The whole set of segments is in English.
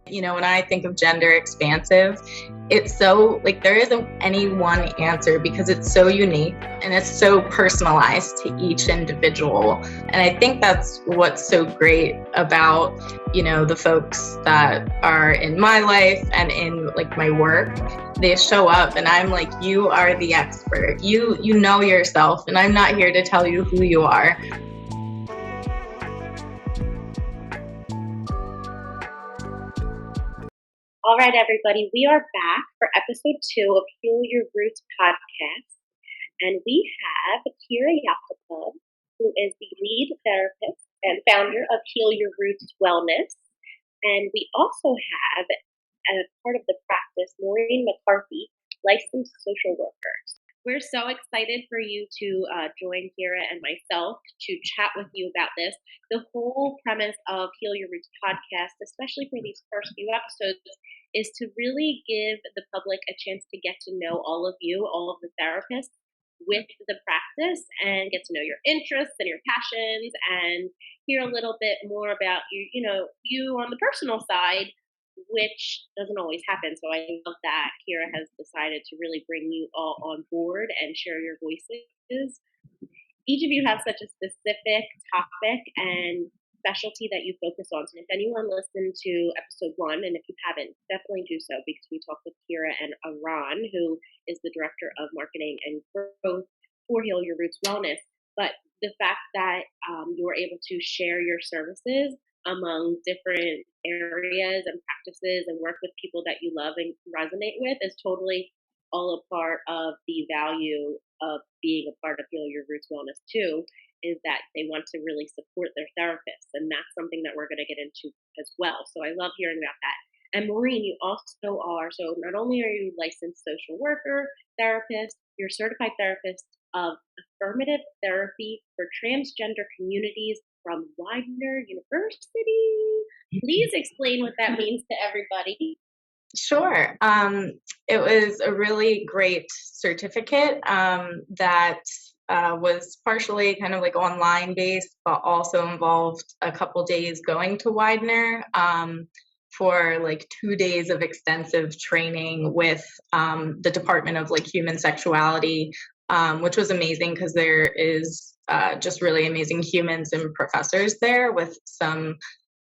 When I think of gender expansive, it's so like there isn't any one answer because it's so unique and it's so personalized to each individual. And I think that's what's so great about, the folks that are in my life and in like my work. They show up and I'm like, you are the expert. You know yourself, and I'm not here to tell you who you are. All right, everybody, we are back for episode 2 of Heal Your Roots podcast. And we have Kira Yakupov, who is the lead therapist and founder of Heal Your Roots Wellness. And we also have, as part of the practice, Maureen McCarthy, licensed social worker. We're so excited for you to join Kira and myself to chat with you about this. The whole premise of Heal Your Roots podcast, especially for these first few episodes, is to really give the public a chance to get to know all of you, all of the therapists with the practice, and get to know your interests and your passions and hear a little bit more about you on the personal side, which doesn't always happen. So I love that Kira has decided to really bring you all on board and share your voices. Each of you has such a specific topic and specialty that you focus on. So if anyone listened to episode 1, and if you haven't, definitely do so, because we talked with Kira and Aran, who is the director of marketing and growth for Heal Your Roots Wellness. But the fact that you're able to share your services among different areas and practices and work with people that you love and resonate with is totally all a part of the value of being a part of Heal Your Roots Wellness too, is that they want to really support their therapists. And that's something that we're going to get into as well. So I love hearing about that. And Maureen, you also are, so not only are you licensed social worker, therapist, you're certified therapist of Affirmative Therapy for transgender communities from Widener University. Please explain what that means to everybody. Sure. It was a really great certificate that was partially kind of like online based, but also involved a couple days going to Widener for like 2 days of extensive training with the Department of like Human Sexuality, which was amazing because there is just really amazing humans and professors there with some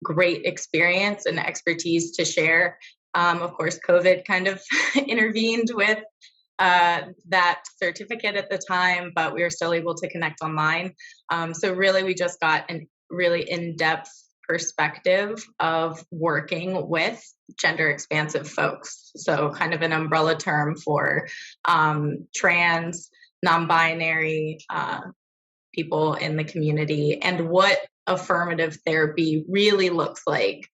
great experience and expertise to share. Of course, COVID kind of intervened with that certificate at the time, but we were still able to connect online. So really, we just got a really in-depth perspective of working with gender-expansive folks. So kind of an umbrella term for trans, non-binary people in the community, and what affirmative therapy really looks like.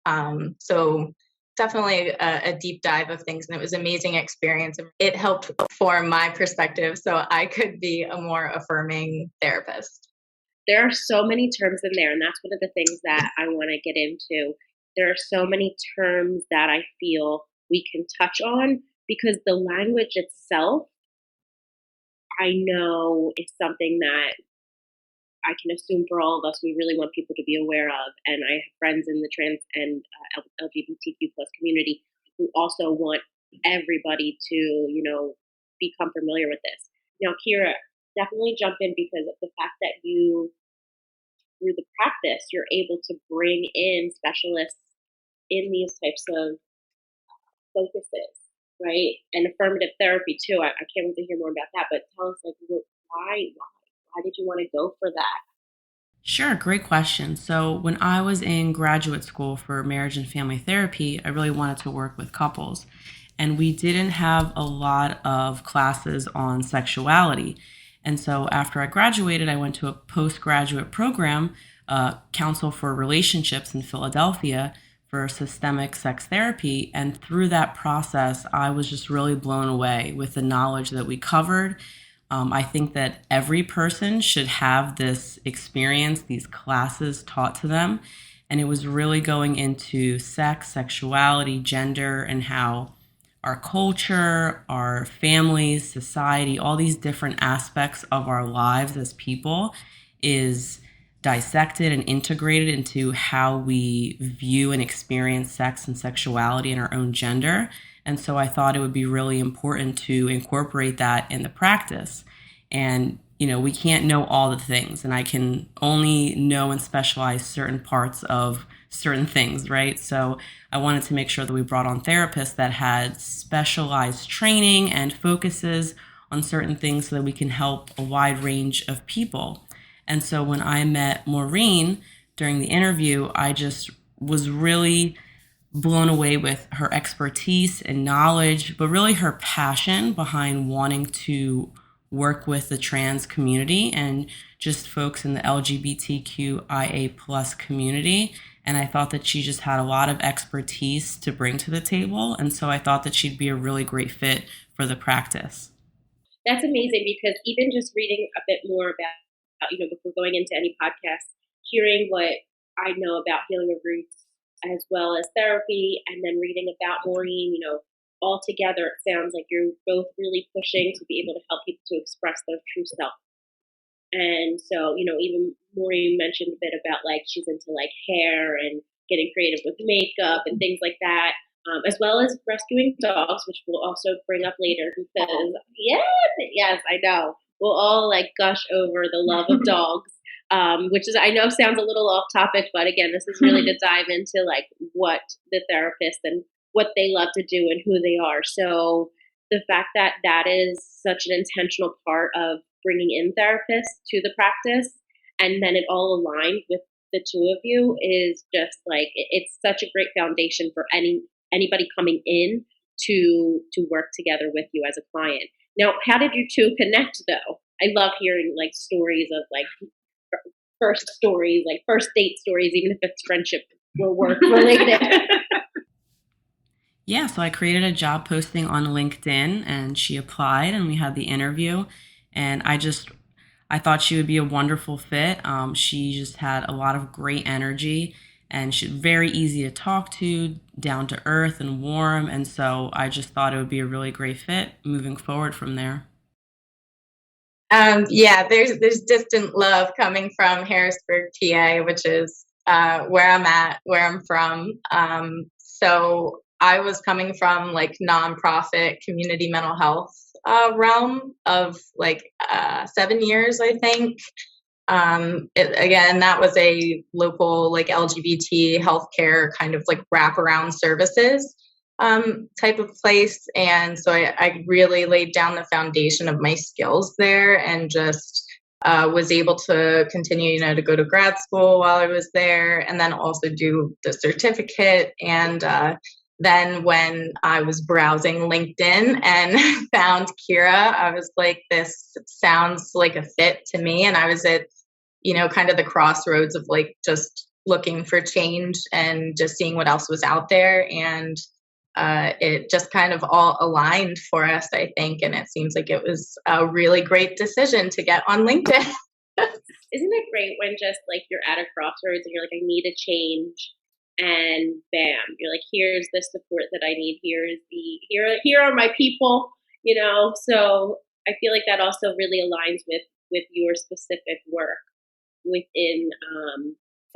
So definitely a deep dive of things, and it was an amazing experience. It helped form my perspective so I could be a more affirming therapist. There are so many terms in there, and that's one of the things that I want to get into. There are so many terms that I feel we can touch on, because the language itself, I know, is something that I can assume for all of us, we really want people to be aware of. And I have friends in the trans and LGBTQ plus community who also want everybody to, become familiar with this. Now, Kira, definitely jump in, because of the fact that you, through the practice, you're able to bring in specialists in these types of focuses, right? And affirmative therapy too. I can't wait to hear more about that, but tell us, like, why did you want to go for that? Sure, great question. So when I was in graduate school for marriage and family therapy, I really wanted to work with couples. And we didn't have a lot of classes on sexuality. And so after I graduated, I went to a postgraduate program, Council for Relationships in Philadelphia, for systemic sex therapy. And through that process, I was just really blown away with the knowledge that we covered. I think that every person should have this experience, these classes taught to them. And it was really going into sex, sexuality, gender, and how our culture, our families, society, all these different aspects of our lives as people is dissected and integrated into how we view and experience sex and sexuality and our own gender. And so I thought it would be really important to incorporate that in the practice. And, we can't know all the things, and I can only know and specialize certain parts of certain things, right? So I wanted to make sure that we brought on therapists that had specialized training and focuses on certain things so that we can help a wide range of people. And so when I met Maureen during the interview, I just was really blown away with her expertise and knowledge, but really her passion behind wanting to work with the trans community and just folks in the LGBTQIA plus community. And I thought that she just had a lot of expertise to bring to the table. And so I thought that she'd be a really great fit for the practice. That's amazing, because even just reading a bit more about, before going into any podcast, hearing what I know about Healing Your Roots as well as therapy, and then reading about Maureen, all together, it sounds like you're both really pushing to be able to help people to express their true self. And so, even Maureen mentioned a bit about like she's into like hair and getting creative with makeup and things like that, as well as rescuing dogs, which we'll also bring up later, because yes, I know we'll all like gush over the love of dogs. Which is, I know, sounds a little off topic, but again, this is really to dive into like what the therapist and what they love to do and who they are. So the fact that that is such an intentional part of bringing in therapists to the practice, and then it all aligned with the two of you, is just like, it's such a great foundation for anybody coming in to work together with you as a client. Now, how did you two connect though? I love hearing like stories of like first stories, like first date stories, even if it's friendship or work related. Yeah, so I created a job posting on LinkedIn, and she applied, and we had the interview. And I thought she would be a wonderful fit. She just had a lot of great energy, and she's very easy to talk to, down to earth and warm. And so I just thought it would be a really great fit moving forward from there. There's distant love coming from Harrisburg, PA, which is where I'm at, where I'm from. So I was coming from like nonprofit community mental health realm of like 7 years, I think. Again, that was a local like LGBT healthcare kind of like wraparound services type of place. And so I really laid down the foundation of my skills there, and just was able to continue, to go to grad school while I was there, and then also do the certificate. And then when I was browsing LinkedIn and found Kira, I was like, this sounds like a fit to me. And I was at, kind of the crossroads of like just looking for change and just seeing what else was out there. And it just kind of all aligned for us, I think. And it seems like it was a really great decision to get on LinkedIn. Isn't it great when just like you're at a crossroads and you're like, I need a change, and bam, you're like, here's the support that I need. Here are my people, So I feel like that also really aligns with your specific work within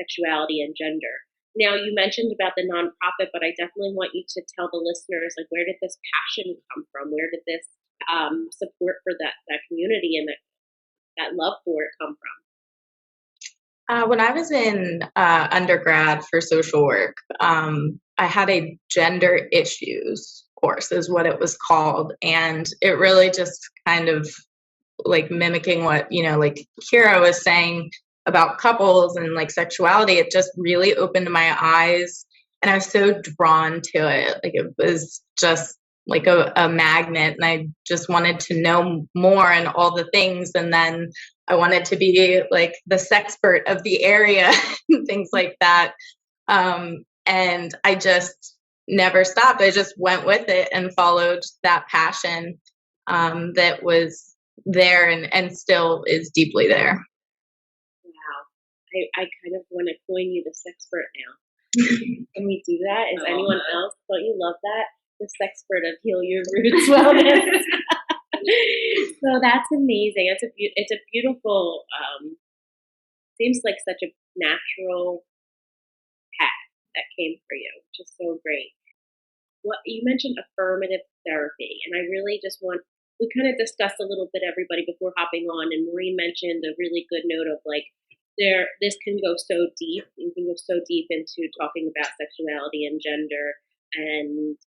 sexuality and gender. Now, you mentioned about the nonprofit, but I definitely want you to tell the listeners, like, where did this passion come from? Where did this support for that community and that love for it come from? When I was in undergrad for social work, I had a gender issues course, is what it was called. And it really just kind of like mimicking what, like Kira was saying about couples and like sexuality, it just really opened my eyes, and I was so drawn to it. Like it was just like a magnet, and I just wanted to know more and all the things. And then I wanted to be like the sexpert of the area and things like that. And I just never stopped. I just went with it and followed that passion that was there and still is deeply there. Wow. I kind of want to coin you the sexpert now. Can we do that? Is anyone else? Don't you love that? The sexpert of Heal Your Roots Wellness. So that's amazing. It's a beautiful seems like such a natural path that came for you, which is so great. What you mentioned affirmative therapy, and I really just want we kind of discussed a little bit everybody before hopping on, and Maureen mentioned a really good note of like this can go so deep. You can go so deep into talking about sexuality and gender, and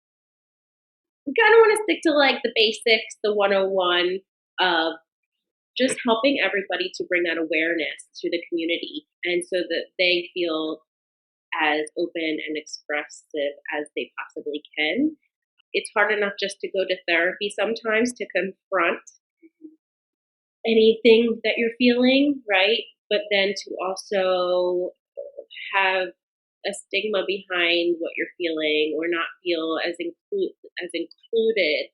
we kind of want to stick to like the basics, the 101 of just helping everybody to bring that awareness to the community, and so that they feel as open and expressive as they possibly can. It's hard enough just to go to therapy sometimes to confront anything that you're feeling, right? But then to also have a stigma behind what you're feeling or not feel as included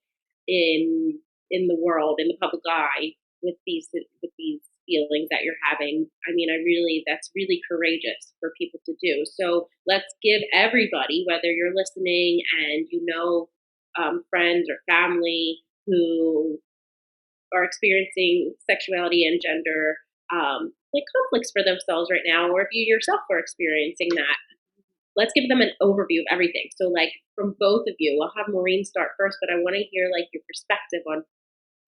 in the world, in the public eye with these feelings that you're having. I mean, that's really courageous for people to do. So let's give everybody, whether you're listening and friends or family who are experiencing sexuality and gender like conflicts for themselves right now, or if you yourself are experiencing that, let's give them an overview of everything. So like from both of you, I'll have Maureen start first, but I want to hear like your perspective on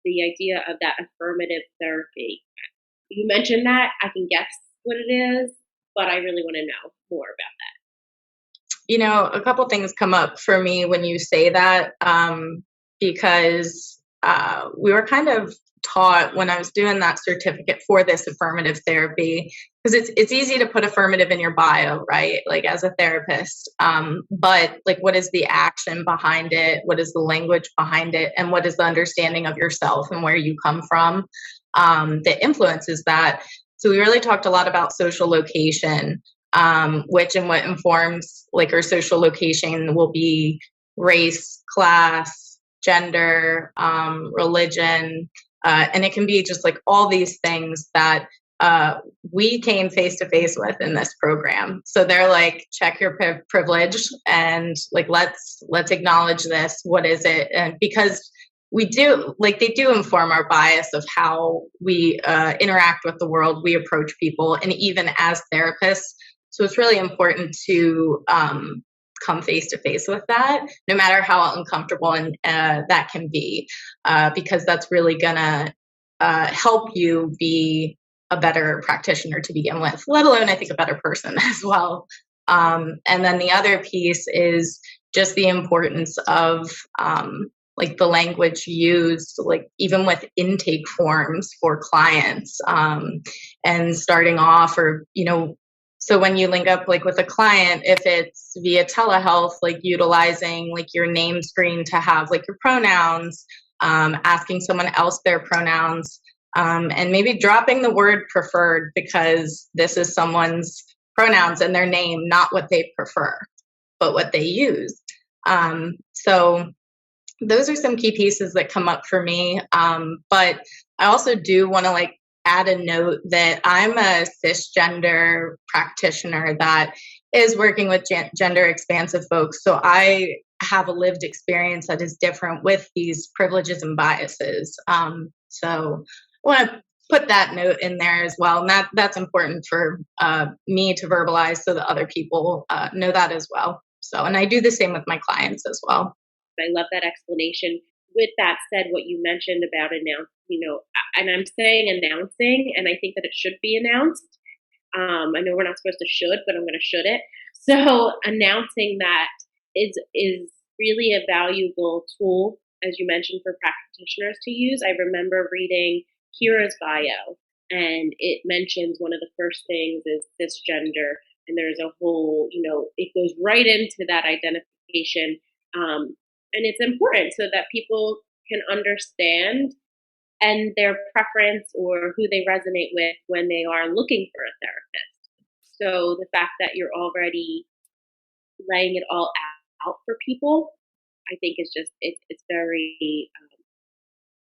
the idea of that affirmative therapy. You mentioned that, I can guess what it is, but I really want to know more about that. A couple things come up for me when you say that, because we were kind of taught when I was doing that certificate for this affirmative therapy, because it's easy to put affirmative in your bio, right? Like as a therapist, but like what is the action behind it? What is the language behind it? And what is the understanding of yourself and where you come from that influences that? So we really talked a lot about social location, which and what informs like our social location will be race, class, gender, religion, and it can be just like all these things that we came face to face with in this program. So they're like, check your privilege and like let's acknowledge this. What is it? And because we do, like, they do inform our bias of how we interact with the world, we approach people, and even as therapists. So it's really important to come face to face with that, no matter how uncomfortable and that can be, because that's really gonna help you be a better practitioner to begin with, let alone I think a better person as well. And then the other piece is just the importance of like the language used, like even with intake forms for clients, and starting off, or so when you link up like with a client, if it's via telehealth, like utilizing like your name screen to have like your pronouns, asking someone else their pronouns, and maybe dropping the word preferred because this is someone's pronouns and their name, not what they prefer, but what they use. So those are some key pieces that come up for me. But I also do want to like add a note that I'm a cisgender practitioner that is working with gender expansive folks. So I have a lived experience that is different with these privileges and biases. So I want to put that note in there as well. And that's important for me to verbalize so that other people know that as well. So, and I do the same with my clients as well. I love that explanation. With that said, what you mentioned about and I'm saying announcing, and I think that it should be announced. I know we're not supposed to should, but I'm going to should it. So announcing that is really a valuable tool, as you mentioned, for practitioners to use. I remember reading Kira's bio, and it mentions one of the first things is cisgender, and there's a whole, it goes right into that identification. And it's important so that people can understand and their preference or who they resonate with when they are looking for a therapist. So the fact that you're already laying it all out for people, I think is just it's very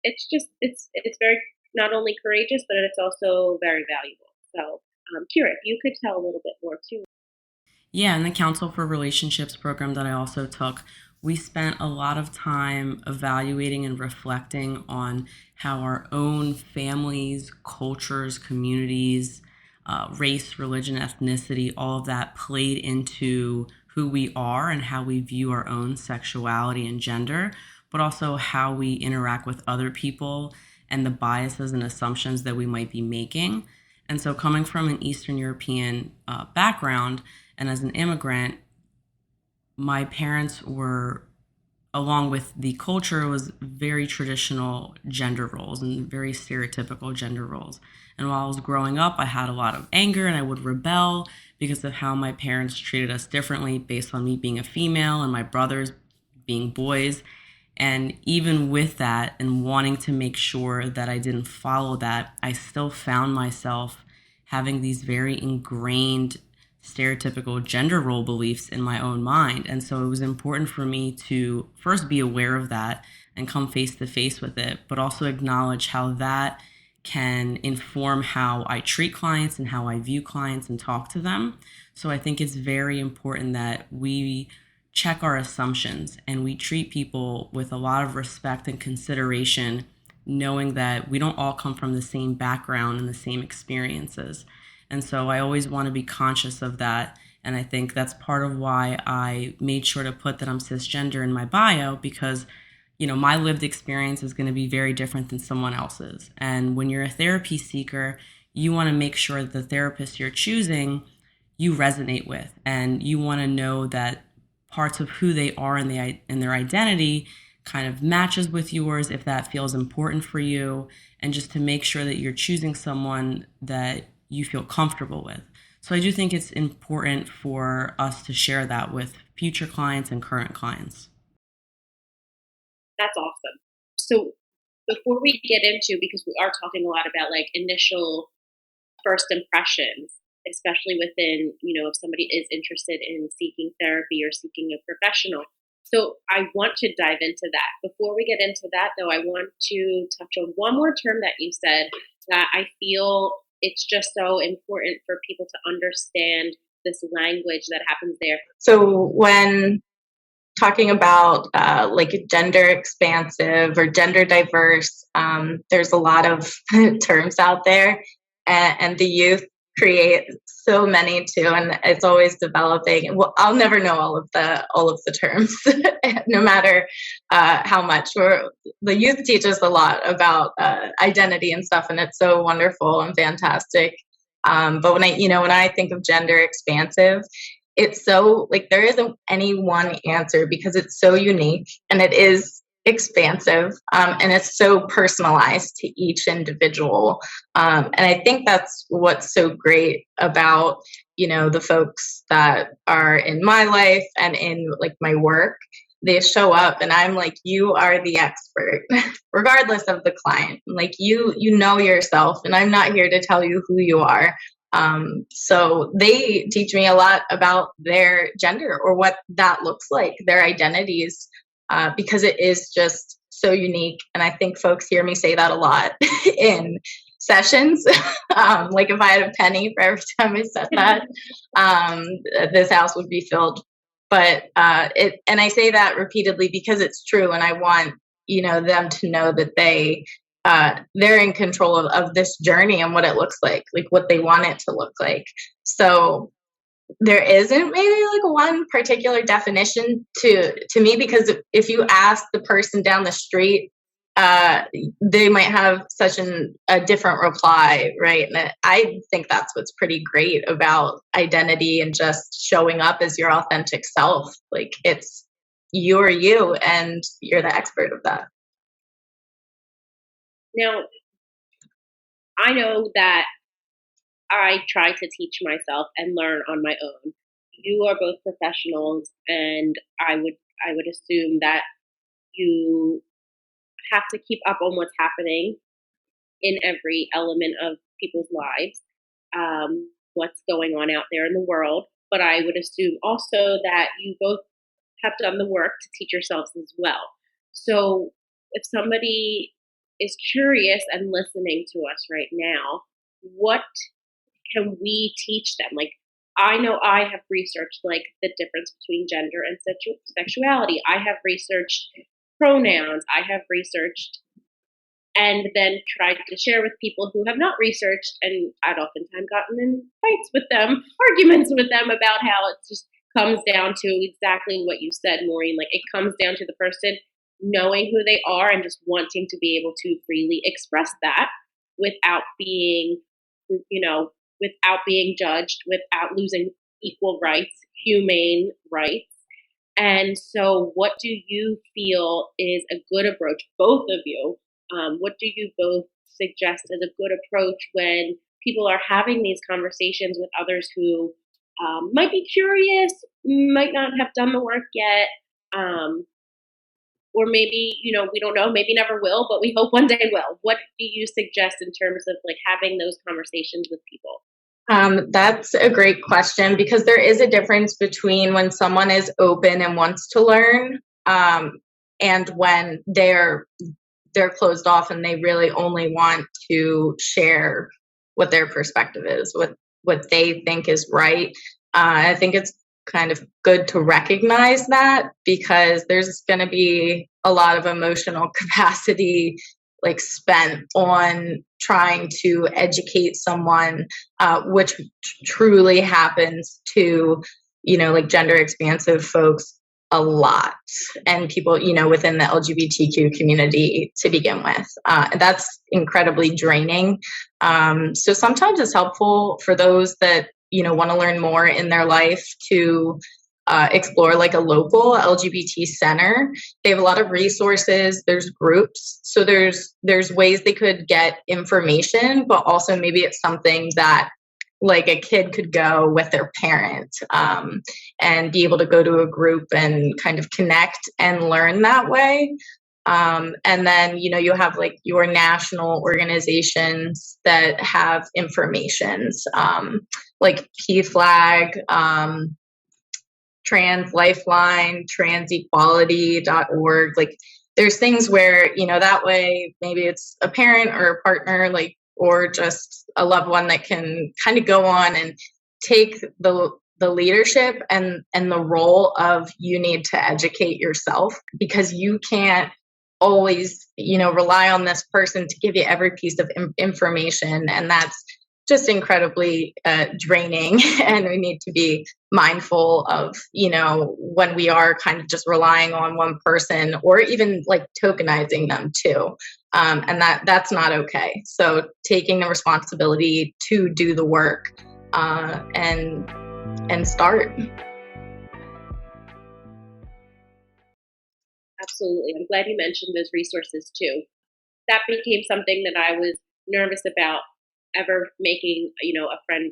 it's very not only courageous, but it's also very valuable. So Kira, if you could tell a little bit more too. Yeah, in the Council for Relationships program that I also took, we spent a lot of time evaluating and reflecting on how our own families, cultures, communities race, religion, ethnicity, all of that played into who we are and how we view our own sexuality and gender, but also how we interact with other people and the biases and assumptions that we might be making. And so, coming from an Eastern European background and as an immigrant, my parents were, along with the culture, was very traditional gender roles and very stereotypical gender roles. And while I was growing up, I had a lot of anger and I would rebel because of how my parents treated us differently based on me being a female and my brothers being boys. And even with that and wanting to make sure that I didn't follow that, I still found myself having these very ingrained stereotypical gender role beliefs in my own mind. And so it was important for me to first be aware of that and come face to face with it, but also acknowledge how that can inform how I treat clients and how I view clients and talk to them. So I think it's very important that we check our assumptions and we treat people with a lot of respect and consideration, knowing that we don't all come from the same background and the same experiences. And so I always want to be conscious of that. And I think that's part of why I made sure to put that I'm cisgender in my bio, because my lived experience is going to be very different than someone else's. And when you're a therapy seeker, you want to make sure that the therapist you're choosing you resonate with, and you want to know that parts of who they are and their identity kind of matches with yours if that feels important for you, and just to make sure that you're choosing someone that you feel comfortable with. So I do think it's important for us to share that with future clients and current clients. That's awesome. So before we get into, because we are talking a lot about like initial first impressions, especially within, if somebody is interested in seeking therapy or seeking a professional. So I want to dive into that. Before we get into that, though, I want to touch on one more term that you said that I feel it's just so important for people to understand this language that happens there. So when talking about like gender expansive or gender diverse, there's a lot of terms out there, and the youth create so many too, and it's always developing. Well, I'll never know all of the terms, no matter how much. The youth teach us a lot about identity and stuff, and it's so wonderful and fantastic. But when I think of gender expansive, it's so like there isn't any one answer because it's so unique and it is expansive, and it's so personalized to each individual, and I think that's what's so great about the folks that are in my life and in like my work. They show up and I'm like, you are the expert regardless of the client. Like you know yourself, and I'm not here to tell you who you are. So they teach me a lot about their gender or what that looks like, their identities, because it is just so unique. And I think folks hear me say that a lot in sessions. Like if I had a penny for every time I said that, this house would be filled. But and I say that repeatedly because it's true, and I want them to know that they're in control of this journey and what it looks like what they want it to look like. So there isn't maybe like one particular definition to me, because if you ask the person down the street, they might have such a different reply, right? And I think that's what's pretty great about identity and just showing up as your authentic self. Like it's you're you, and you're the expert of that. Now, I know that I try to teach myself and learn on my own. You are both professionals, and I would assume that you have to keep up on what's happening in every element of people's lives, what's going on out there in the world. But I would assume also that you both have done the work to teach yourselves as well. So if somebody is curious and listening to us right now, what can we teach them? Like, I know I have researched like the difference between gender and sexuality. I have researched pronouns. I have researched and then tried to share with people who have not researched, and I'd oftentimes gotten in fights with them, arguments with them about how it just comes down to exactly what you said, Maureen. Like, it comes down to the person knowing who they are and just wanting to be able to freely express that without being, without being judged, without losing equal rights, humane rights. And so, what do you feel is a good approach, both of you? What do you both suggest as a good approach when people are having these conversations with others who might be curious, might not have done the work yet, or maybe, we don't know, maybe never will, but we hope one day will. What do you suggest in terms of like having those conversations with people? That's a great question, because there is a difference between when someone is open and wants to learn, and when they're closed off and they really only want to share what their perspective is, what they think is right. I think it's kind of good to recognize that, because there's going to be a lot of emotional capacity like spent on trying to educate someone, which truly happens to, like gender expansive folks a lot, and people, within the LGBTQ community to begin with. That's incredibly draining. So sometimes it's helpful for those that, want to learn more in their life to explore like a local LGBT center. They have a lot of resources. There's groups, so there's ways they could get information, but also maybe it's something that like a kid could go with their parent, and be able to go to a group and kind of connect and learn that way. And then, you have like your national organizations that have informations, like PFLAG, Trans Lifeline, transequality.org. Like, there's things where, that way maybe it's a parent or a partner, like, or just a loved one that can kind of go on and take the leadership and the role of, you need to educate yourself, because you can't always, rely on this person to give you every piece of information. And that's just incredibly draining. And we need to be mindful of, when we are kind of just relying on one person, or even like tokenizing them too. And that's not okay. So taking the responsibility to do the work, and start. Absolutely. I'm glad you mentioned those resources too. That became something that I was nervous about ever making, a friend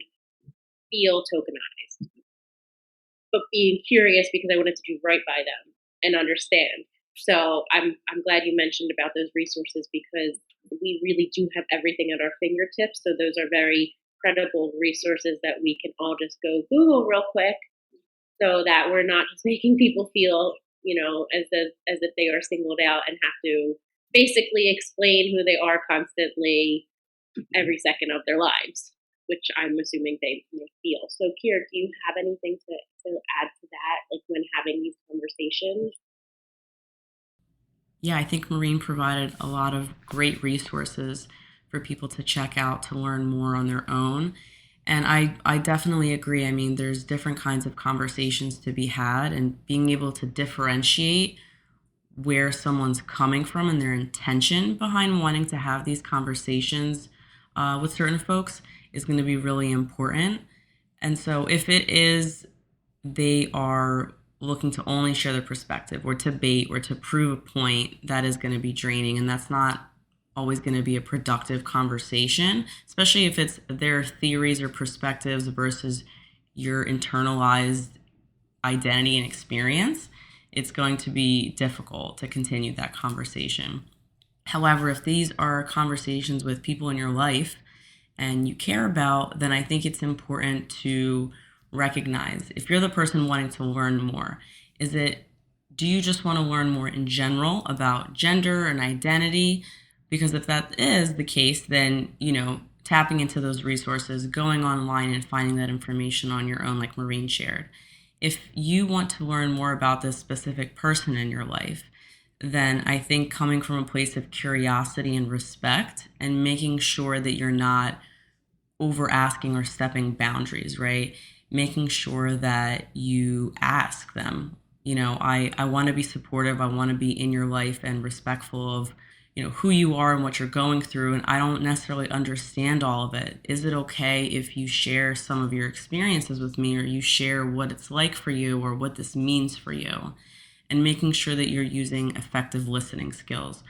feel tokenized, but being curious because I wanted to do right by them and understand. So I'm glad you mentioned about those resources, because we really do have everything at our fingertips. So those are very credible resources that we can all just go Google real quick, so that we're not just making people feel, as if they are singled out and have to basically explain who they are constantly every second of their lives, which I'm assuming they may feel. So, Kira, do you have anything to add to that, like when having these conversations? Yeah, I think Maureen provided a lot of great resources for people to check out to learn more on their own. And I definitely agree. I mean, there's different kinds of conversations to be had, and being able to differentiate where someone's coming from and their intention behind wanting to have these conversations with certain folks is going to be really important. And so if it is they are looking to only share their perspective or to bait or to prove a point, that is going to be draining, and that's not always going to be a productive conversation, especially if it's their theories or perspectives versus your internalized identity and experience. It's going to be difficult to continue that conversation. However, if these are conversations with people in your life and you care about, then I think it's important to recognize, if you're the person wanting to learn more, do you just want to learn more in general about gender and identity? Because if that is the case, then, tapping into those resources, going online and finding that information on your own, like Maureen shared. If you want to learn more about this specific person in your life, then I think coming from a place of curiosity and respect and making sure that you're not over asking or stepping boundaries, right? Making sure that you ask them, I want to be supportive. I want to be in your life and respectful of, who you are and what you're going through. And I don't necessarily understand all of it. Is it okay if you share some of your experiences with me, or you share what it's like for you or what this means for you? And making sure that you're using effective listening skills.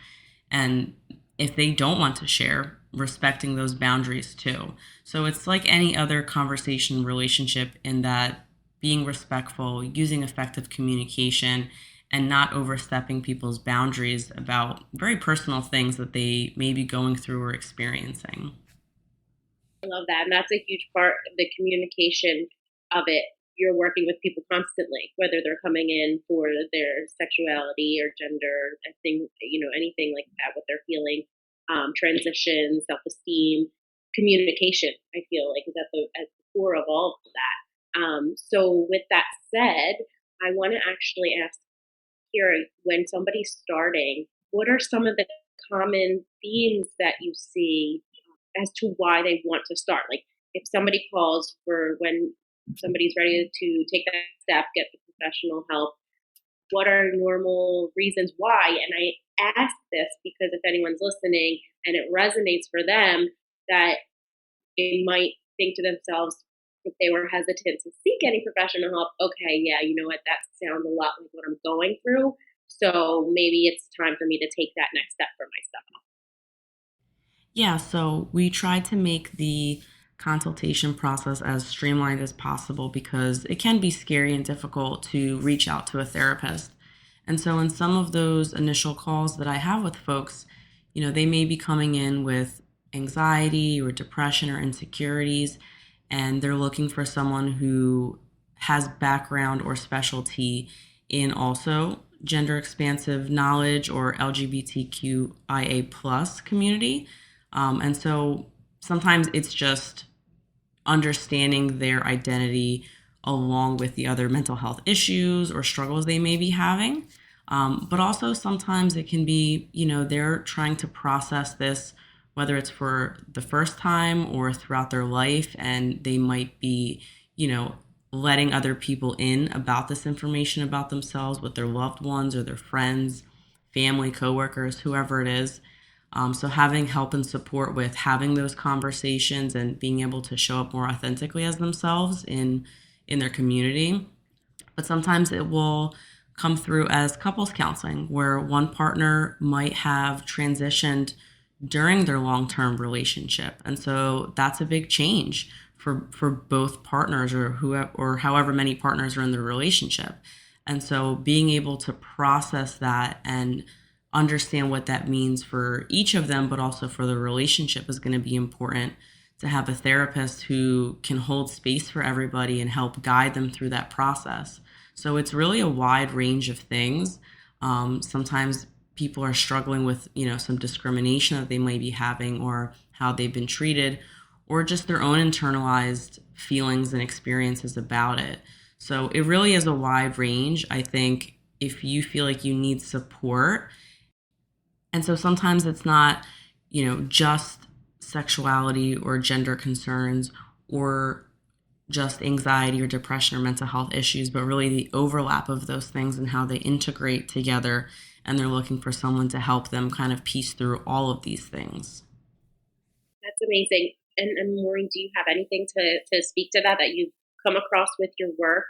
And if they don't want to share, respecting those boundaries too. So it's like any other conversation relationship, in that being respectful, using effective communication, and not overstepping people's boundaries about very personal things that they may be going through or experiencing. I love that. And that's a huge part of the communication of it. You're working with people constantly, whether they're coming in for their sexuality or gender, I think, anything like that, what they're feeling, transition, self-esteem, communication, I feel like is at the core of all of that. So with that said, I want to actually ask here, when somebody's starting, what are some of the common themes that you see as to why they want to start? Like, if somebody calls for when somebody's ready to take that step, get the professional help, what are normal reasons why? And I ask this because if anyone's listening and it resonates for them, that they might think to themselves, if they were hesitant to seek any professional help, okay, yeah, you know what, that sounds a lot like what I'm going through. So maybe it's time for me to take that next step for myself. Yeah, so we try to make the consultation process as streamlined as possible, because it can be scary and difficult to reach out to a therapist. And so in some of those initial calls that I have with folks, they may be coming in with anxiety or depression or insecurities, and they're looking for someone who has background or specialty in also gender expansive knowledge or LGBTQIA plus community. And so sometimes it's just understanding their identity along with the other mental health issues or struggles they may be having. But also sometimes it can be, they're trying to process this, whether it's for the first time or throughout their life, and they might be, letting other people in about this information about themselves with their loved ones or their friends, family, coworkers, whoever it is. So having help and support with having those conversations and being able to show up more authentically as themselves in their community. But sometimes it will come through as couples counseling, where one partner might have transitioned during their long-term relationship, and so that's a big change for both partners, or whoever, or however many partners are in the relationship. And so being able to process that and understand what that means for each of them, but also for the relationship, is going to be important, to have a therapist who can hold space for everybody and help guide them through that process. So it's really a wide range of things. Sometimes people are struggling with, some discrimination that they might be having, or how they've been treated, or just their own internalized feelings and experiences about it. So it really is a wide range. I think if you feel like you need support, and so sometimes it's not, just sexuality or gender concerns, or just anxiety or depression or mental health issues, but really the overlap of those things and how they integrate together. And they're looking for someone to help them kind of piece through all of these things. That's amazing. And Maureen, do you have anything to speak to that you've come across with your work?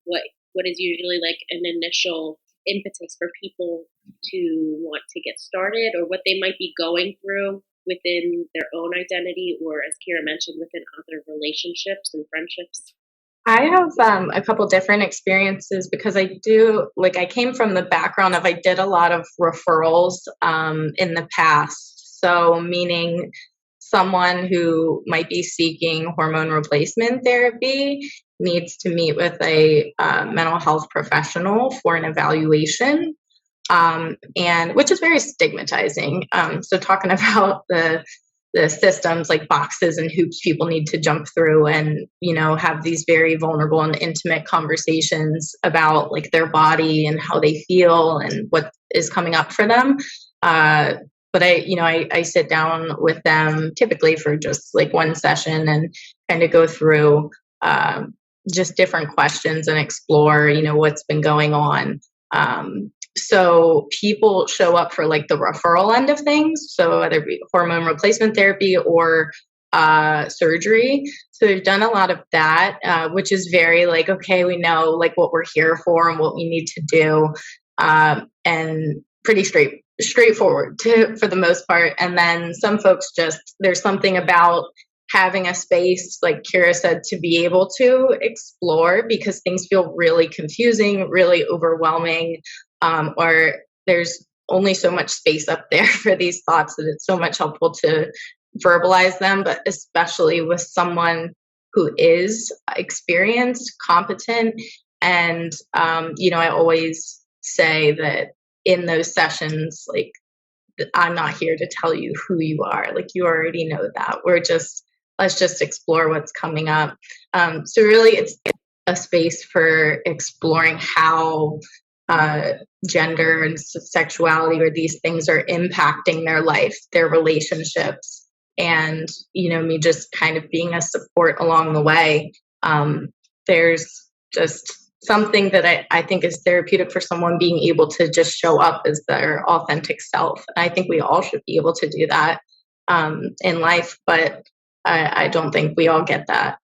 What is usually like an initial impetus for people to want to get started, or what they might be going through within their own identity, or as Kira mentioned, within other relationships and friendships? I have a couple different experiences, because I came from the background of, I did a lot of referrals in the past. So meaning someone who might be seeking hormone replacement therapy needs to meet with a mental health professional for an evaluation, and which is very stigmatizing. So talking about the systems, like boxes and hoops people need to jump through, and have these very vulnerable and intimate conversations about like their body and how they feel and what is coming up for them. But I sit down with them typically for just like one session and kind of go through just different questions and explore, what's been going on. So people show up for like the referral end of things. So whether it be hormone replacement therapy or surgery. So we've done a lot of that, which is very like, okay, we know like what we're here for and what we need to do, and pretty straightforward for the most part. And then some folks there's something about having a space, like Kira said, to be able to explore because things feel really confusing, really overwhelming, or there's only so much space up there for these thoughts that it's so much helpful to verbalize them, but especially with someone who is experienced, competent. And, I always say that in those sessions, like, I'm not here to tell you who you are. Like, you already know that. Let's just explore what's coming up. So really it's a space for exploring how gender and sexuality or these things are impacting their life, their relationships, and me just kind of being a support along the way. There's just something that I think is therapeutic for someone being able to just show up as their authentic self. And I think we all should be able to do that in life, but I don't think we all get that.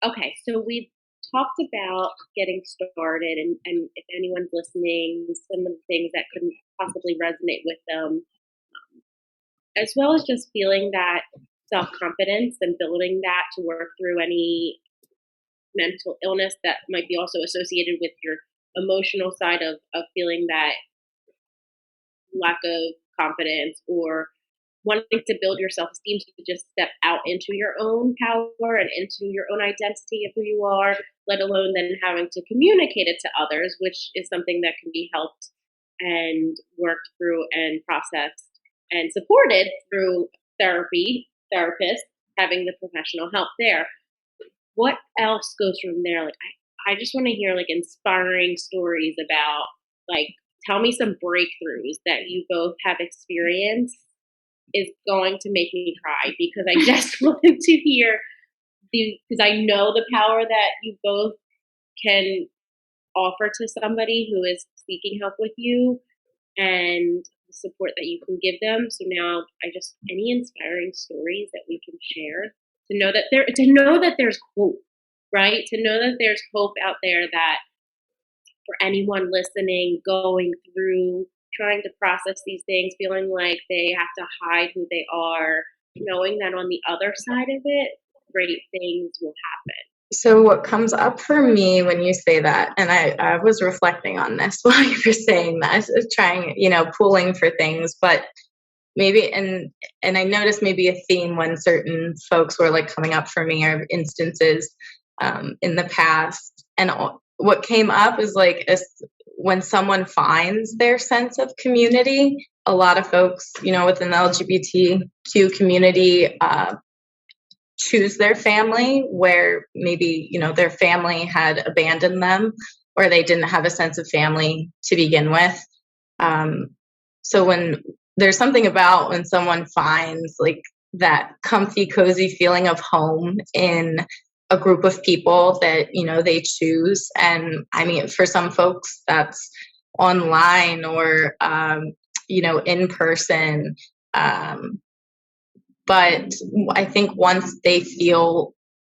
Okay, so we've talked about getting started, and if anyone's listening, some of the things that could possibly resonate with them, as well as just feeling that self-confidence and building that to work through any mental illness that might be also associated with your emotional side of feeling that lack of confidence or wanting to build your self-esteem to just step out into your own power and into your own identity of who you are, let alone then having to communicate it to others, which is something that can be helped and worked through and processed and supported through therapists, having the professional help there. What else goes from there? Like, I just want to hear like inspiring stories about, like, tell me some breakthroughs that you both have experienced is going to make me cry, because I just wanted to hear because I know the power that you both can offer to somebody who is seeking help with you and the support that you can give them. So now any inspiring stories that we can share to know that there's hope, right? To know that there's hope out there, that for anyone listening, going through trying to process these things, feeling like they have to hide who they are, knowing that on the other side of it, great things will happen. So what comes up for me when you say that, and I was reflecting on this while you were saying that, trying, pulling for things, but maybe, and I noticed maybe a theme when certain folks were like coming up for me, or instances in the past. And what came up is like when someone finds their sense of community. A lot of folks, within the LGBTQ community, choose their family where maybe, their family had abandoned them, or they didn't have a sense of family to begin with. So when there's something about when someone finds like that comfy, cozy feeling of home in a group of people that, they choose. And I mean, for some folks that's online or, in person. But I think once they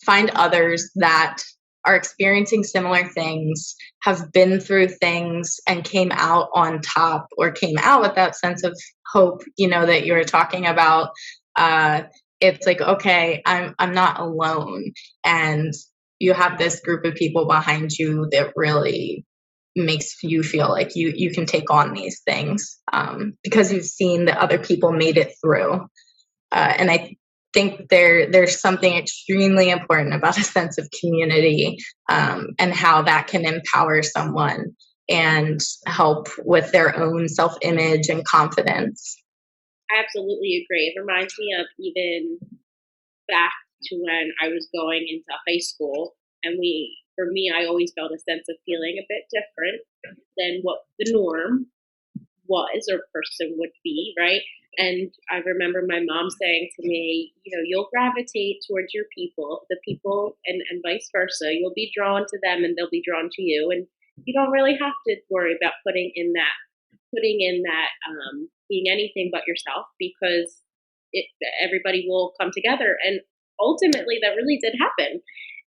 find others that are experiencing similar things, have been through things and came out on top, or came out with that sense of hope, that you were talking about, it's like, okay, I'm not alone. And you have this group of people behind you that really makes you feel like you can take on these things, because you've seen that other people made it through. And I think there's something extremely important about a sense of community, and how that can empower someone and help with their own self-image and confidence. I absolutely agree. It reminds me of even back to when I was going into high school, and for me, I always felt a sense of feeling a bit different than what the norm was or person would be, right? And I remember my mom saying to me, you'll gravitate towards your people, the people, and vice versa. You'll be drawn to them and they'll be drawn to you. And you don't really have to worry about putting in that being anything but yourself, because everybody will come together. And ultimately that really did happen.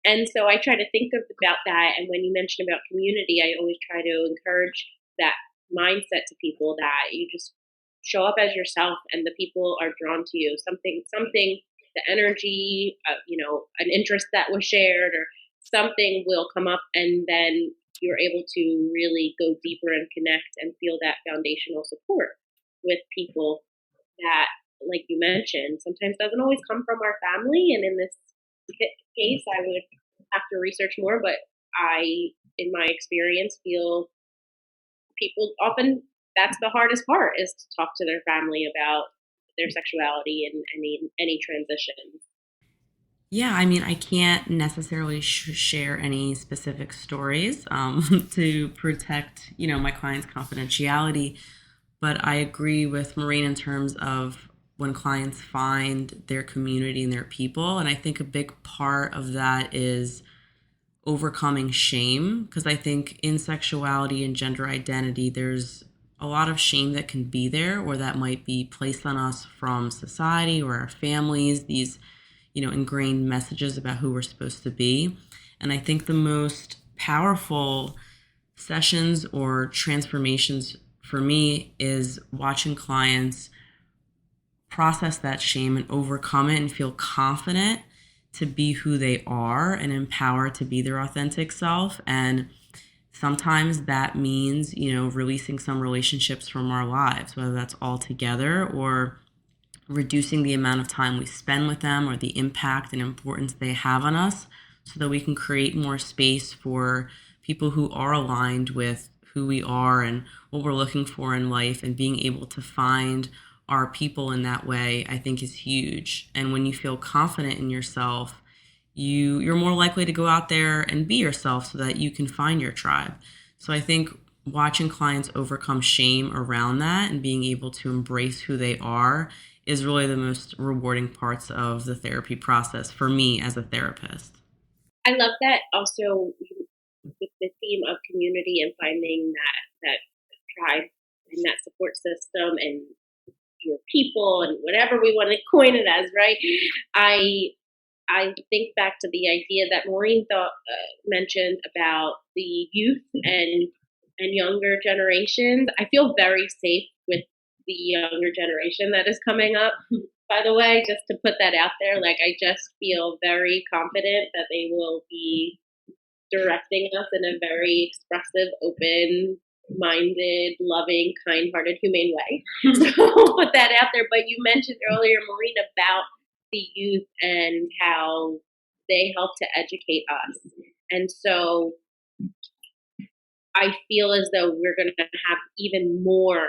And so I try to think about that. And when you mention about community, I always try to encourage that mindset to people, that you just show up as yourself and the people are drawn to you. Something, the energy, an interest that was shared or something will come up, and then you're able to really go deeper and connect and feel that foundational support with people that, like you mentioned, sometimes doesn't always come from our family. And in this case, I would have to research more, but I, in my experience, feel people often, that's the hardest part, is to talk to their family about their sexuality and any transition. Yeah, I mean, I can't necessarily share any specific stories to protect, my client's confidentiality, but I agree with Maureen in terms of when clients find their community and their people, and I think a big part of that is overcoming shame, because I think in sexuality and gender identity, there's a lot of shame that can be there, or that might be placed on us from society or our families, these ingrained messages about who we're supposed to be. And I think the most powerful sessions or transformations for me is watching clients process that shame and overcome it and feel confident to be who they are and empowered to be their authentic self. And sometimes that means, releasing some relationships from our lives, whether that's all together or reducing the amount of time we spend with them or the impact and importance they have on us, so that we can create more space for people who are aligned with who we are and what we're looking for in life. And being able to find our people in that way, I think, is huge. And when you feel confident in yourself, you're more likely to go out there and be yourself so that you can find your tribe. So I think watching clients overcome shame around that and being able to embrace who they are is really the most rewarding parts of the therapy process for me as a therapist. I love that also, with the theme of community and finding that tribe and that support system and your people and whatever we want to coin it as, right? I think back to the idea that Maureen mentioned about the youth and younger generations. I feel very safe with the younger generation that is coming up, by the way, just to put that out there. Like, I just feel very confident that they will be directing us in a very expressive, open-minded, loving, kind-hearted, humane way. So I'll put that out there. But you mentioned earlier, Maureen, about the youth and how they help to educate us. And so I feel as though we're going to have even more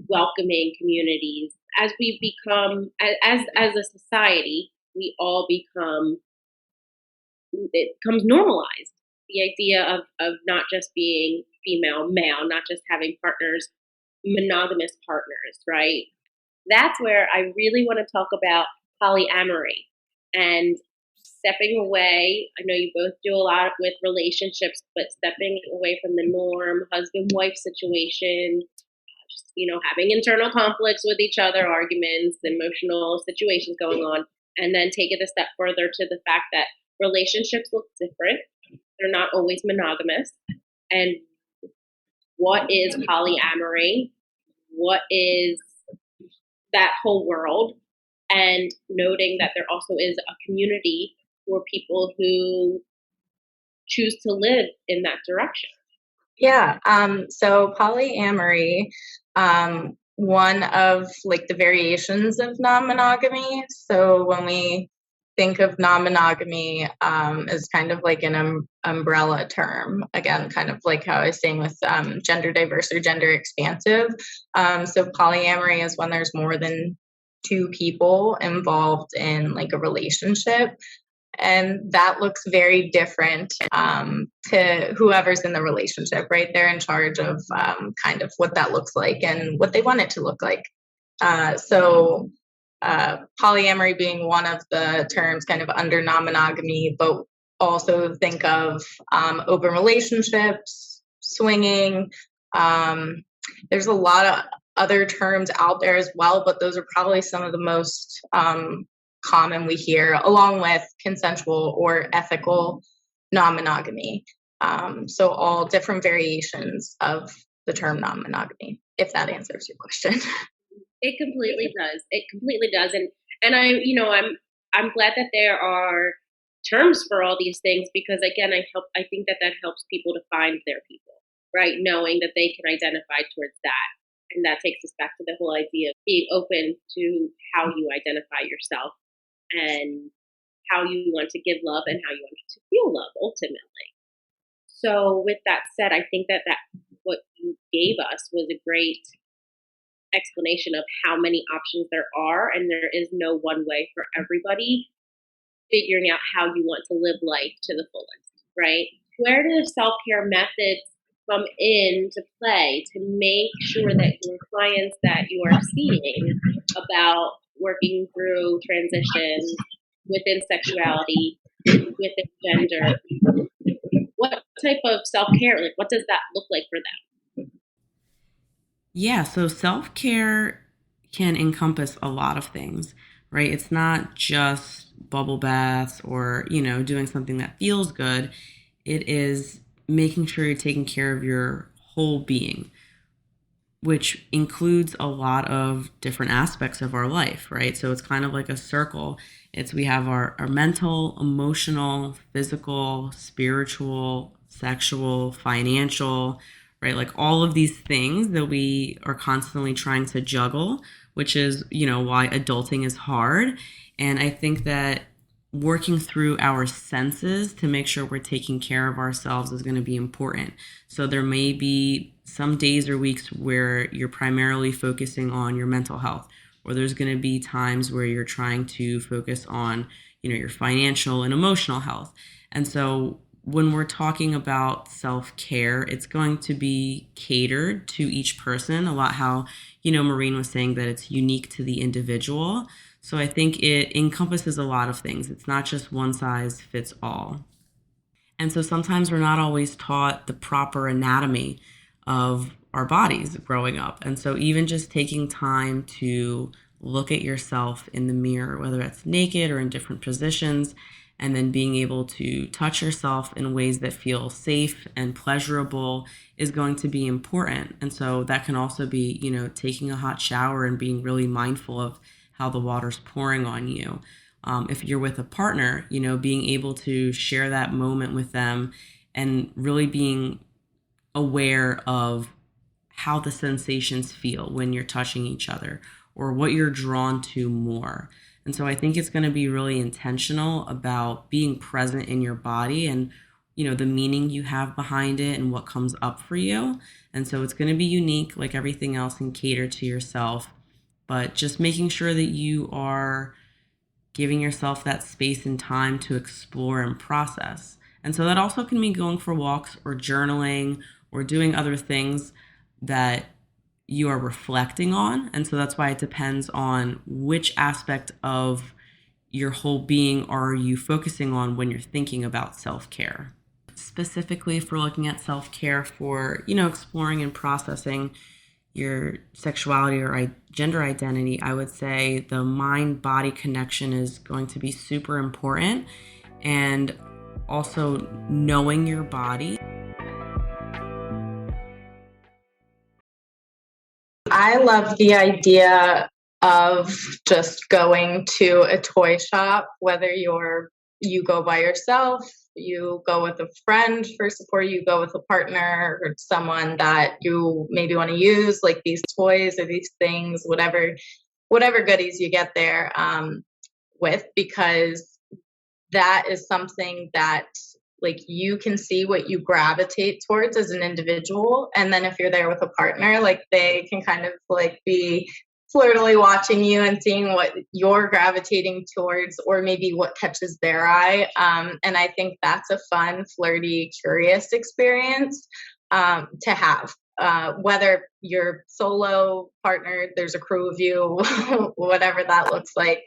welcoming communities as we become, as a society, we all become, it becomes normalized. The idea of not just being female, male, not just having partners, monogamous partners, right? That's where I really want to talk about polyamory and stepping away. I know you both do a lot with relationships, but stepping away from the norm, husband-wife situation, just, having internal conflicts with each other, arguments, emotional situations going on, and then take it a step further to the fact that relationships look different. They're not always monogamous. And what is polyamory? What is that whole world? And noting that there also is a community for people who choose to live in that direction. Yeah. So polyamory, one of the variations of non-monogamy. So when we think of non-monogamy as kind of like an umbrella term, again, kind of like how I was saying with gender diverse or gender expansive. So polyamory is when there's more than two people involved in a relationship. And that looks very different to whoever's in the relationship, right? They're in charge of kind of what that looks like and what they want it to look like. So polyamory being one of the terms kind of under non-monogamy, but also think of open relationships, swinging. There's a lot of other terms out there as well, but those are probably some of the most common we hear, along with consensual or ethical non-monogamy. So all different variations of the term non-monogamy, if that answers your question. It completely does. It completely does. And I'm glad that there are terms for all these things, because again, I think that helps people to find their people, right? Knowing that they can identify towards that. And that takes us back to the whole idea of being open to how you identify yourself and how you want to give love and how you want to feel love ultimately. So with that said, I think that what you gave us was a great explanation of how many options there are, and there is no one way for everybody, figuring out how you want to live life to the fullest, right? Where do self-care methods come into play to make sure that your clients that you are seeing about working through transition within sexuality, within gender, what type of self-care, like what does that look like for them? Yeah, so self-care can encompass a lot of things, right? It's not just bubble baths or, doing something that feels good. It is making sure you're taking care of your whole being, which includes a lot of different aspects of our life, right? So it's kind of like a circle. We have our mental, emotional, physical, spiritual, sexual, financial, right? Like all of these things that we are constantly trying to juggle, which is, why adulting is hard. And I think that working through our senses to make sure we're taking care of ourselves is going to be important. So there may be some days or weeks where you're primarily focusing on your mental health, or there's going to be times where you're trying to focus on, your financial and emotional health. And so when we're talking about self-care, it's going to be catered to each person, a lot how, Maureen was saying that it's unique to the individual. So I think it encompasses a lot of things. It's not just one size fits all. And so sometimes we're not always taught the proper anatomy of our bodies growing up. And so even just taking time to look at yourself in the mirror, whether it's naked or in different positions, and then being able to touch yourself in ways that feel safe and pleasurable is going to be important. And so that can also be, taking a hot shower and being really mindful of how the water's pouring on you. If you're with a partner, being able to share that moment with them and really being aware of how the sensations feel when you're touching each other or what you're drawn to more. And so I think it's going to be really intentional about being present in your body and, the meaning you have behind it and what comes up for you. And so it's going to be unique like everything else and cater to yourself, but just making sure that you are giving yourself that space and time to explore and process. And so that also can mean going for walks or journaling or doing other things that you are reflecting on. And so that's why it depends on which aspect of your whole being are you focusing on when you're thinking about self-care. Specifically, if we're looking at self-care for, exploring and processing your sexuality or gender identity, I would say the mind-body connection is going to be super important, and also knowing your body. I love the idea of just going to a toy shop, whether you go by yourself, you go with a friend for support, you go with a partner or someone that you maybe want to use, like these toys or these things, whatever goodies you get there with, because that is something that like you can see what you gravitate towards as an individual, and then if you're there with a partner, like they can kind of like be flirtily watching you and seeing what you're gravitating towards, or maybe what catches their eye. And I think that's a fun, flirty, curious experience to have. Whether you're solo, partnered, there's a crew of you, whatever that looks like,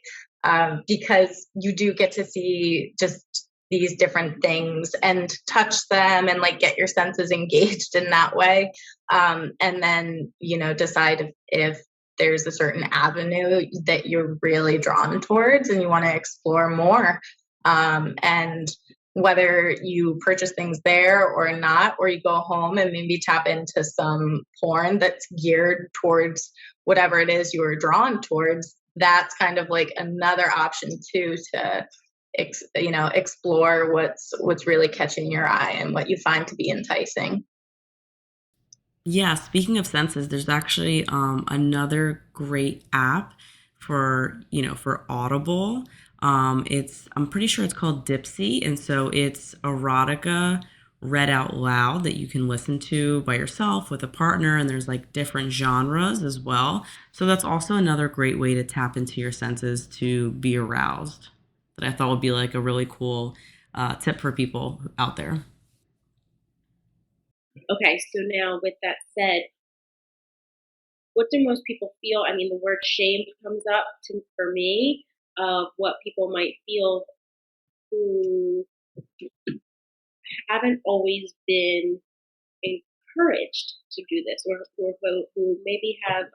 because you do get to see just these different things and touch them and like get your senses engaged in that way. And then, decide if there's a certain avenue that you're really drawn towards and you want to explore more. And whether you purchase things there or not, or you go home and maybe tap into some porn that's geared towards whatever it is you are drawn towards, that's kind of like another option too, to explore what's really catching your eye and what you find to be enticing. Yeah, speaking of senses, there's actually another great app for Audible. I'm pretty sure it's called Dipsy, and so it's erotica read out loud that you can listen to by yourself with a partner, and there's like different genres as well. So that's also another great way to tap into your senses to be aroused. That I thought would be like a really cool tip for people out there. Okay, so now with that said, what do most people feel? I mean, the word shame comes up for me of what people might feel who haven't always been encouraged to do this, or who maybe have,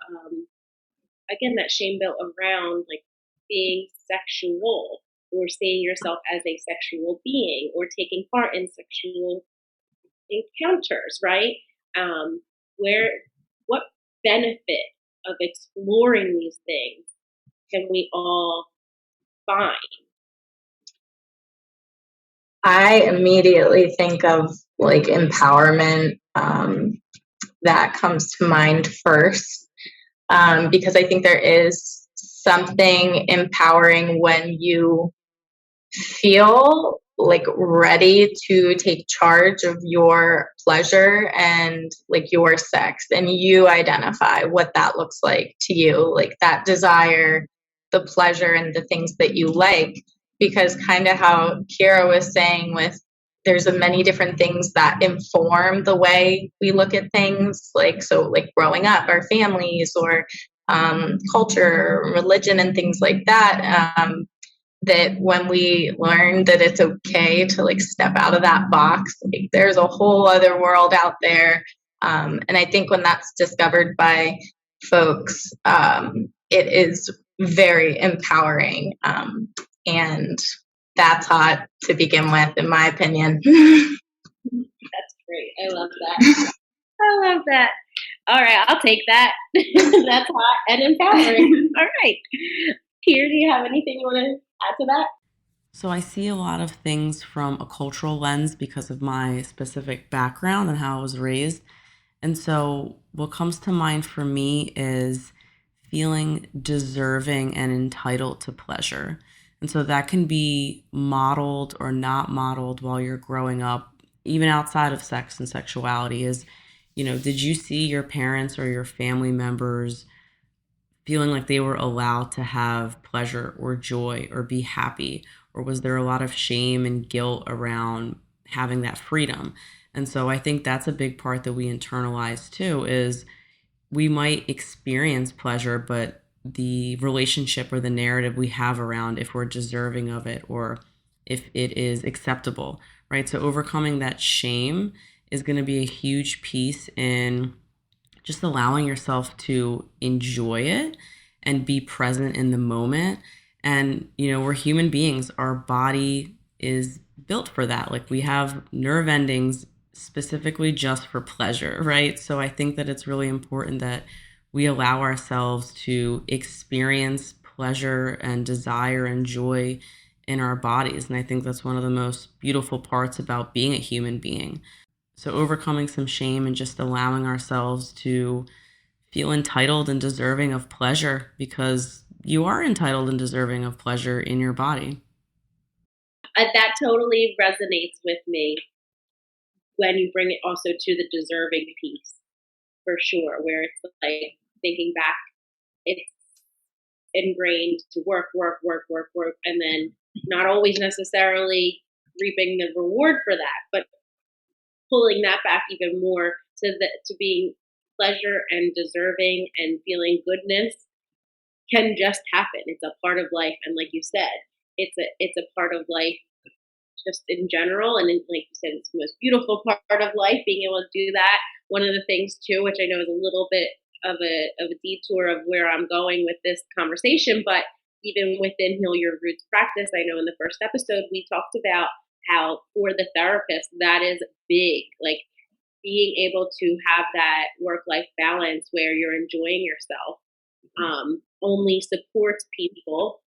again, that shame built around like being sexual or seeing yourself as a sexual being or taking part in sexual encounters, right? Where what benefit of exploring these things can we all find? I immediately think of like empowerment. That comes to mind first, because I think there is something empowering when you feel like ready to take charge of your pleasure and like your sex, and you identify what that looks like to you, like that desire, the pleasure, and the things that you like. Because kind of how Kira was saying, with there's a many different things that inform the way we look at things, like growing up, our families, or culture, religion, and things like that. That when we learn that it's okay to like step out of that box, like there's a whole other world out there. And I think when that's discovered by folks, it is very empowering. And that's hot to begin with, in my opinion. That's great. I love that. I love that. All right, I'll take that. That's hot and empowering. All right. Kier, do you have anything you want to add to that? So I see a lot of things from a cultural lens because of my specific background and how I was raised. And so what comes to mind for me is feeling deserving and entitled to pleasure. And so that can be modeled or not modeled while you're growing up, even outside of sex and sexuality. Did you see your parents or your family members feeling like they were allowed to have pleasure or joy or be happy? Or was there a lot of shame and guilt around having that freedom? And so I think that's a big part that we internalize too, is we might experience pleasure, but the relationship or the narrative we have around if we're deserving of it or if it is acceptable, right? So overcoming that shame is going to be a huge piece in just allowing yourself to enjoy it and be present in the moment. And, we're human beings. Our body is built for that. Like we have nerve endings specifically just for pleasure, right? So I think that it's really important that we allow ourselves to experience pleasure and desire and joy in our bodies. And I think that's one of the most beautiful parts about being a human being. So overcoming some shame and just allowing ourselves to feel entitled and deserving of pleasure, because you are entitled and deserving of pleasure in your body. That totally resonates with me when you bring it also to the deserving piece, for sure, where it's like thinking back, it's ingrained to work, and then not always necessarily reaping the reward for that, but pulling that back even more to being pleasure and deserving and feeling goodness can just happen. It's a part of life, and like you said, it's a part of life just in general. And like you said, it's the most beautiful part of life, being able to do that. One of the things too, which I know is a little bit of a detour of where I'm going with this conversation, but even within Heal Your Roots practice, I know in the first episode we talked about how for the therapist that is big, like being able to have that work-life balance where you're enjoying yourself only supports people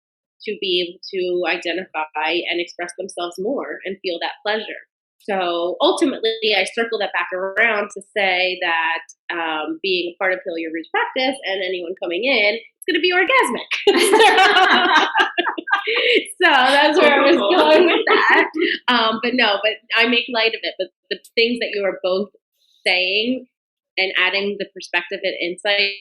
to be able to identify and express themselves more and feel that pleasure. So ultimately, I circle that back around to say that being a part of Heal Your Roots practice and anyone coming in, it's going to be orgasmic. So that's where I was going with that. But I make light of it. But the things that you are both saying and adding the perspective and insight,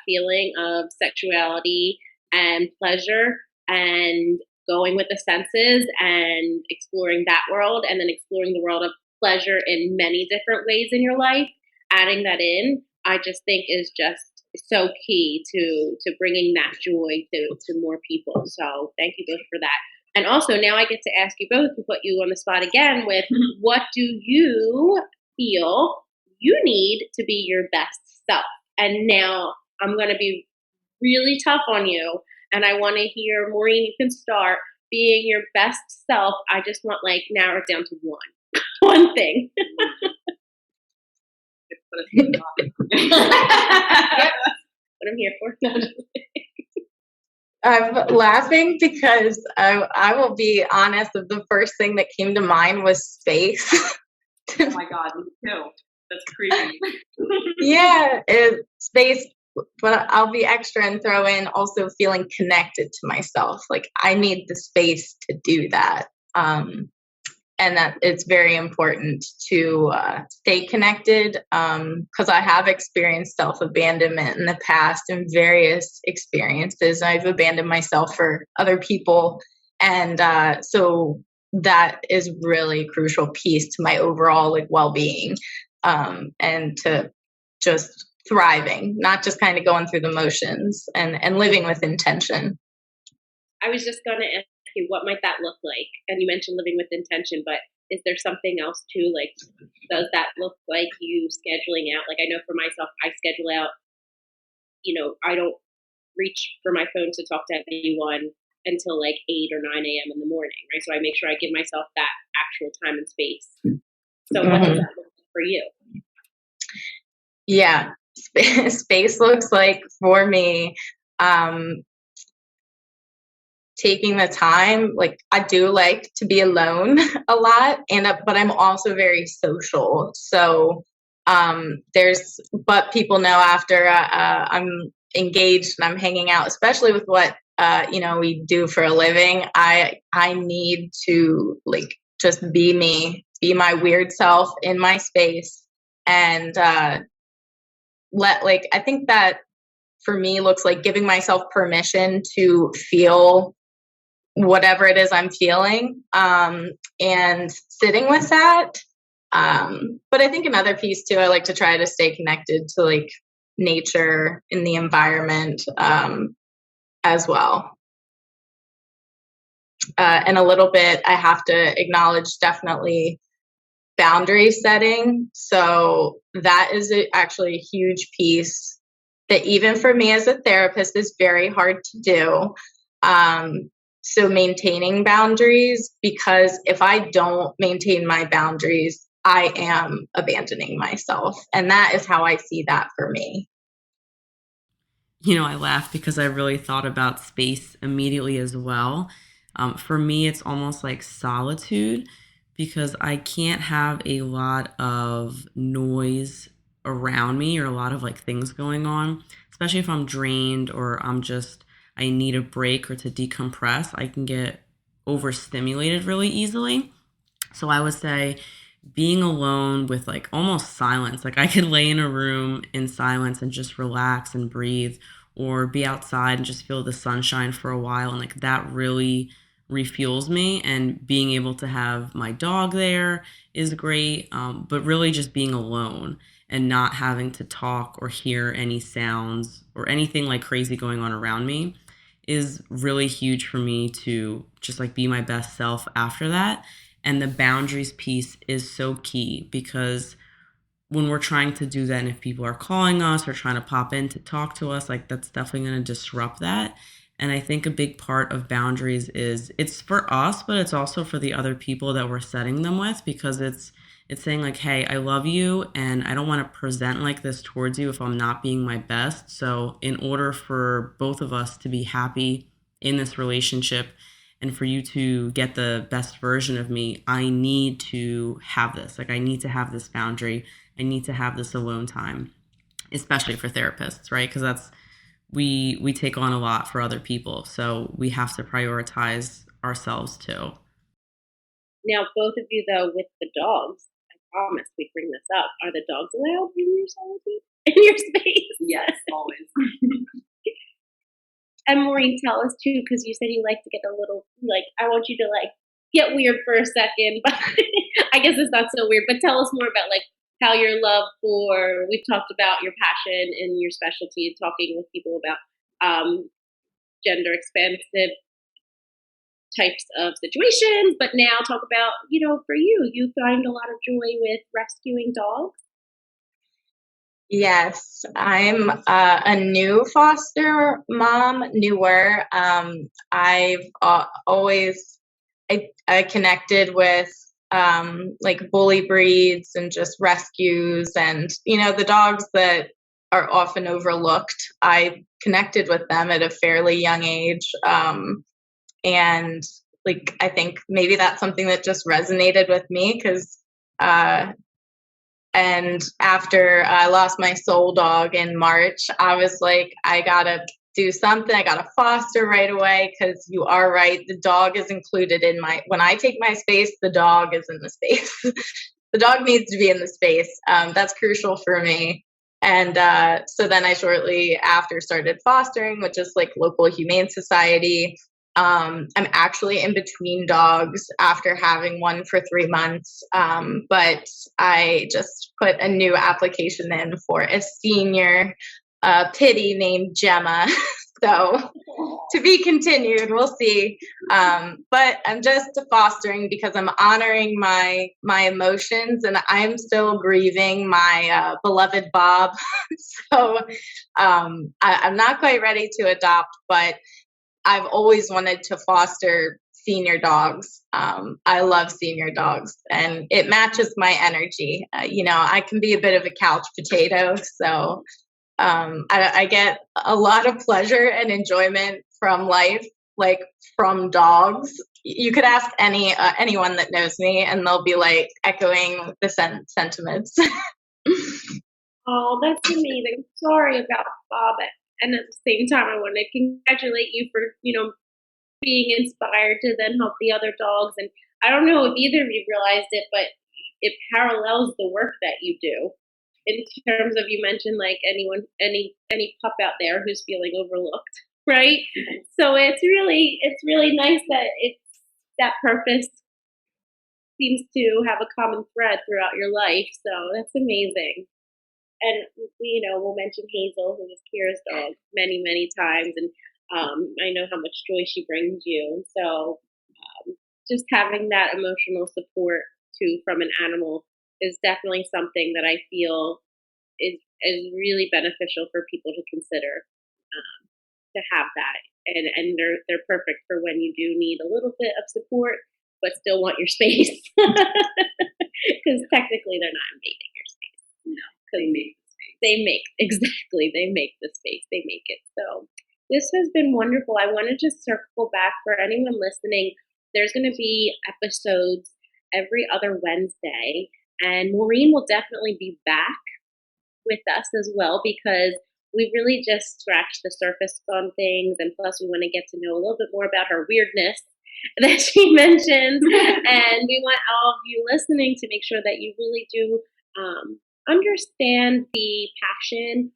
feeling of sexuality and pleasure and going with the senses and exploring that world, and then exploring the world of pleasure in many different ways in your life, adding that in, I just think is just so key to bringing that joy to more people. So thank you both for that. And also now I get to ask you both to put you on the spot again with what do you feel you need to be your best self? And now I'm going to be really tough on you. And I want to hear, Maureen, you can start being your best self. I just want narrow it down to one thing. What I'm here for. I'm laughing because I will be honest, the first thing that came to mind was space. Oh my God, me too. That's creepy. Yeah, space, but I'll be extra and throw in also feeling connected to myself. Like I need the space to do that. And that it's very important to stay connected because I have experienced self-abandonment in the past in various experiences. I've abandoned myself for other people. And so that is really a crucial piece to my overall well-being and to just thriving, not just kind of going through the motions and living with intention. I was just going to ask you, what might that look like? And you mentioned living with intention, but is there something else too? Like, does that look like you scheduling out? Like, I know for myself, I schedule out, I don't reach for my phone to talk to anyone until 8 or 9 a.m. in the morning, right? So I make sure I give myself that actual time and space. So what does that look like for you? Yeah, space looks like for me, taking the time. Like I do like to be alone a lot, but I'm also very social. So but people know after I'm engaged and I'm hanging out, especially with what we do for a living. I need to just be me, be my weird self in my space, and I think that for me looks like giving myself permission to feel whatever it is I'm feeling, and sitting with that. But I think another piece too, I like to try to stay connected to nature in the environment as well. And a little bit, I have to acknowledge definitely boundary setting. So that is actually a huge piece that even for me as a therapist is very hard to do. So maintaining boundaries, because if I don't maintain my boundaries, I am abandoning myself. And that is how I see that for me. I laugh because I really thought about space immediately as well. For me, it's almost like solitude because I can't have a lot of noise around me or a lot of things going on, especially if I'm drained or I need a break or to decompress. I can get overstimulated really easily. So I would say being alone with almost silence. I could lay in a room in silence and just relax and breathe, or be outside and just feel the sunshine for a while. And like that really refuels me. And being able to have my dog there is great. But really just being alone and not having to talk or hear any sounds or anything like crazy going on around me is really huge for me to just like be my best self after that. And the boundaries piece is so key because when we're trying to do that, and if people are calling us or trying to pop in to talk to us, like that's definitely going to disrupt that. And I think a big part of boundaries is it's for us, but it's also for the other people that we're setting them with, because it's saying like, hey, I love you and I don't want to present like this towards you if I'm not being my best. So in order for both of us to be happy in this relationship and for you to get the best version of me, I need to have this. Like I need to have this boundary. I need to have this alone time, especially for therapists, right? Because that's we take on a lot for other people, so we have to prioritize ourselves too. Now, both of you, though, with the dogs, I promise we bring this up. Are the dogs allowed in your solitude? In your space? Yes, always. And Maureen, tell us too, because you said you like to get a little, like, I want you to like get weird for a second, but I guess it's not so weird, but tell us more about like how your love for, we've talked about your passion and your specialty, talking with people about gender expansive types of situations, but now talk about, for you find a lot of joy with rescuing dogs. Yes, I'm a new foster mom, newer. I've always I connected with like bully breeds and just rescues, and the dogs that are often overlooked. I connected with them at a fairly young age, and like I think maybe that's something that just resonated with me because. And after I lost my soul dog in March, I was like, I gotta do something. I gotta foster right away because you are right. The dog is included in when I take my space, the dog is in the space. The dog needs to be in the space. That's crucial for me. And so then I shortly after started fostering, which is like local humane society. I'm actually in between dogs after having one for 3 months, but I just put a new application in for a senior pitty named Gemma. So to be continued, we'll see. But I'm just fostering because I'm honoring my emotions, and I'm still grieving my beloved Bob. So I'm not quite ready to adopt, but I've always wanted to foster senior dogs. I love senior dogs, and it matches my energy. I can be a bit of a couch potato, so I get a lot of pleasure and enjoyment from life, like from dogs. You could ask anyone that knows me, and they'll be like echoing the sentiments. Oh, that's amazing. Sorry about Bob. And at the same time, I want to congratulate you for, being inspired to then help the other dogs. And I don't know if either of you realized it, but it parallels the work that you do in terms of, you mentioned like any pup out there who's feeling overlooked, right? So it's really nice that that purpose seems to have a common thread throughout your life. So that's amazing. And we'll mention Hazel, who is Kira's dog, many, many times, and I know how much joy she brings you. So just having that emotional support too from an animal is definitely something that I feel is really beneficial for people to consider, to have that, and they're perfect for when you do need a little bit of support, but still want your space, because technically they're not invading your space. No, they make the space. They make the space. They make it. So this has been wonderful. I want to just circle back for anyone listening. There's going to be episodes every other Wednesday, and Maureen will definitely be back with us as well, because we really just scratched the surface on things, and plus we want to get to know a little bit more about her weirdness that she mentioned. And we want all of you listening to make sure that you really do understand the passion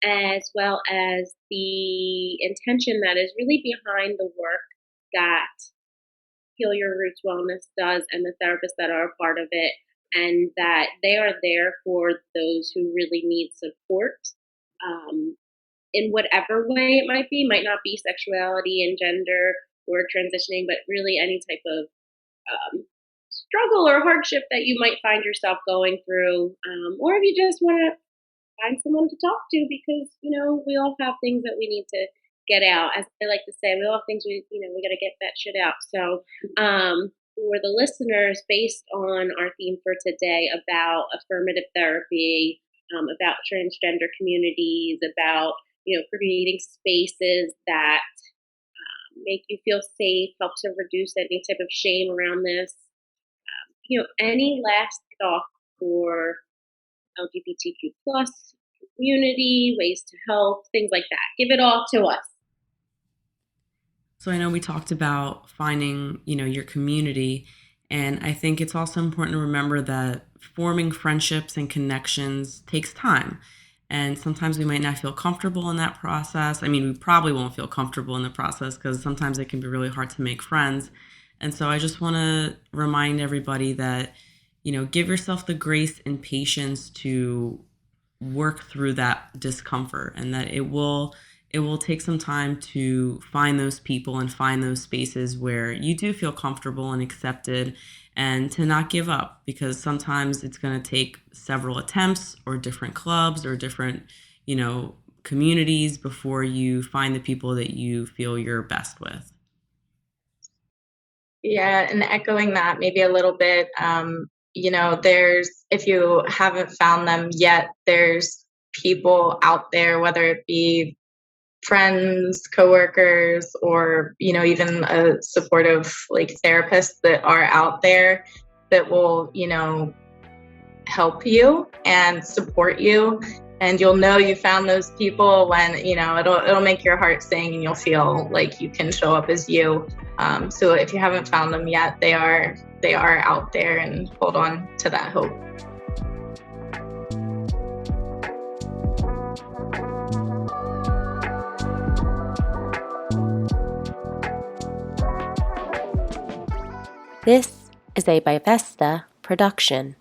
as well as the intention that is really behind the work that Heal Your Roots Wellness does and the therapists that are a part of it, and that they are there for those who really need support in whatever way it might not be sexuality and gender or transitioning, but really any type of struggle or hardship that you might find yourself going through, or if you just want to find someone to talk to because, we all have things that we need to get out. As I like to say, we all have things we got to get that shit out. So, for the listeners, based on our theme for today about affirmative therapy, about transgender communities, about, creating spaces that make you feel safe, help to reduce any type of shame around this. Any last thought for LGBTQ plus community, ways to help, things like that? Give it all to us. So I know we talked about finding, your community, and I think it's also important to remember that forming friendships and connections takes time. And sometimes we might not feel comfortable in that process. I mean, we probably won't feel comfortable in the process because sometimes it can be really hard to make friends. And so I just want to remind everybody that, give yourself the grace and patience to work through that discomfort, and that it will take some time to find those people and find those spaces where you do feel comfortable and accepted, and to not give up, because sometimes it's going to take several attempts or different clubs or different, communities before you find the people that you feel you're best with. Yeah, and echoing that maybe a little bit, if you haven't found them yet, there's people out there, whether it be friends, coworkers, or, even a supportive therapist that are out there that will, help you and support you. And you'll know you found those people when, it'll make your heart sing and you'll feel like you can show up as you. So if you haven't found them yet, they are out there, and hold on to that hope. This is a Bivesta production.